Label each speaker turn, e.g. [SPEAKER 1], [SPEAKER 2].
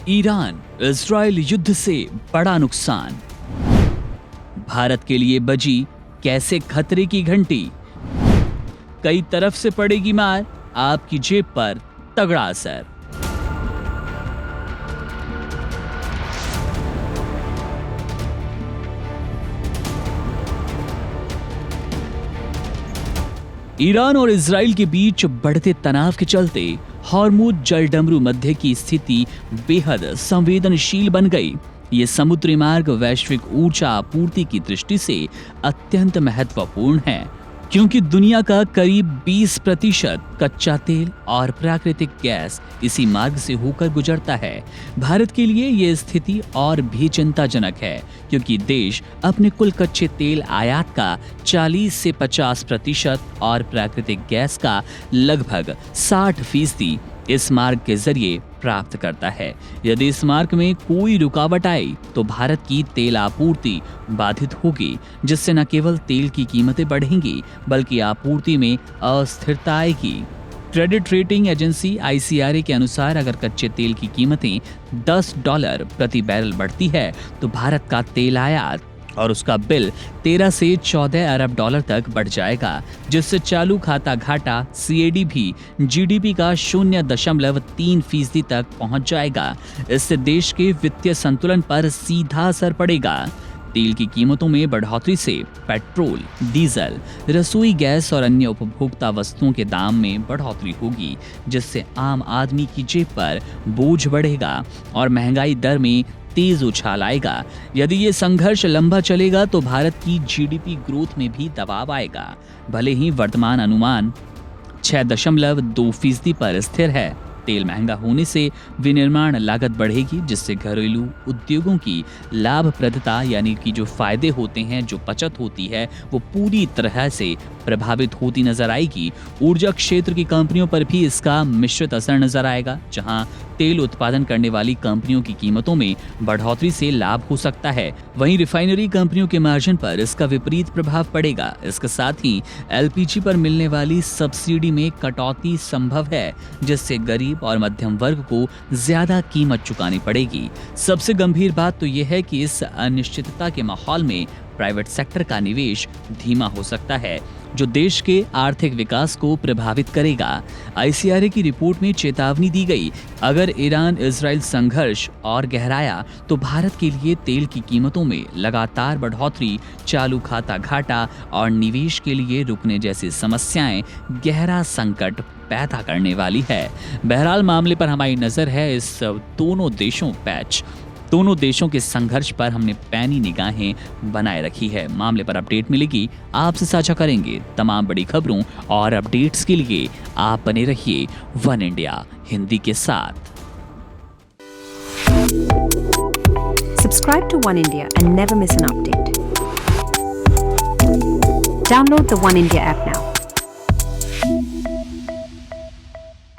[SPEAKER 1] Iran Israel युद्ध से बड़ा नुकसान, भारत के लिए बजी कैसे खतरे की घंटी, कई तरफ से पड़ेगी मार, आपकी जेब पर तगड़ा असर। ईरान और इजराइल के बीच बढ़ते तनाव के चलते हॉर्मुज जलडमरू मध्य की स्थिति बेहद संवेदनशील बन गई। ये समुद्री मार्ग वैश्विक ऊर्जा आपूर्ति की दृष्टि से अत्यंत महत्वपूर्ण है, क्योंकि दुनिया का करीब 20% कच्चा तेल और प्राकृतिक गैस इसी मार्ग से होकर गुजरता है। भारत के लिए ये स्थिति और भी चिंताजनक है, क्योंकि देश अपने कुल कच्चे तेल आयात का 40 से 50% और प्राकृतिक गैस का लगभग 60% इस मार्ग के जरिए प्राप्त करता है। यदि इस मार्ग में कोई रुकावट आई तो भारत की तेल आपूर्ति बाधित होगी, जिससे न केवल तेल की कीमतें बढ़ेंगी बल्कि आपूर्ति में अस्थिरता आएगी। क्रेडिट रेटिंग एजेंसी ICRA के अनुसार अगर कच्चे तेल की कीमतें $10 प्रति बैरल बढ़ती है तो भारत का तेल आयात और उसका बिल 13 से 14 अरब डॉलर तक बढ़ जाएगा, जिससे चालू खाता घाटा CAD भी GDP का 0.3% तक पहुंच जाएगा। इससे देश के वित्तीय संतुलन पर सीधा असर पड़ेगा। तेल की कीमतों में बढ़ोतरी से पेट्रोल, डीजल, रसोई गैस और अन्य उपभोक्ता वस्तुओं के दाम में बढ़ोतरी होगी, जिससे आम आदमी की जेब पर बोझ बढ़ेगा और महंगाई दर में तेज उछाल आएगा। यदि ये संघर्ष लंबा चलेगा तो भारत की GDP ग्रोथ में भी दबाव आएगा। भले ही वर्तमान अनुमान 6.2% पर स्थिर है, तेल महंगा होने से विनिर्माण लागत बढ़ेगी, जिससे घरेलू उद्योगों की लाभप्रदता यानी कि जो फायदे होते हैं, जो बचत होती है, वो पूरी तरह से प्रभावित होती नजर आएगी। ऊर्जा क्षेत्र की कंपनियों पर भी इसका मिश्रित असर नजर आएगा, जहां तेल उत्पादन करने वाली कंपनियों की कीमतों में बढ़ोतरी से लाभ हो सकता है, वहीं रिफाइनरी कंपनियों के मार्जिन पर इसका विपरीत प्रभाव पड़ेगा। इसके साथ ही LPG पर मिलने वाली सब्सिडी में कटौती संभव है, जिससे गरीब और मध्यम वर्ग को ज्यादा कीमत चुकानी पड़ेगी। सबसे गंभीर बात तो यह है कि इस अनिश्चितता के माहौल में प्राइवेट सेक्टर का निवेश धीमा हो सकता है, जो देश के आर्थिक विकास को प्रभावित करेगा। ICRA की रिपोर्ट में चेतावनी दी गई, अगर ईरान इजराइल संघर्ष और गहराया तो भारत के लिए तेल की कीमतों में लगातार बढ़ोतरी, चालू खाता घाटा और निवेश के लिए रुकने जैसी समस्याएं गहरा संकट पैदा करने वाली है। बहरहाल मामले पर हमारी नजर है। इस दोनों देशों के संघर्ष पर हमने पैनी निगाहें बनाए रखी है। मामले पर अपडेट मिलेगी, आपसे साझा करेंगे। तमाम बड़ी खबरों और अपडेट्स के लिए आप बने रहिए वन इंडिया हिंदी के साथ।
[SPEAKER 2] Subscribe to One India and never miss an update. Download the One India app now.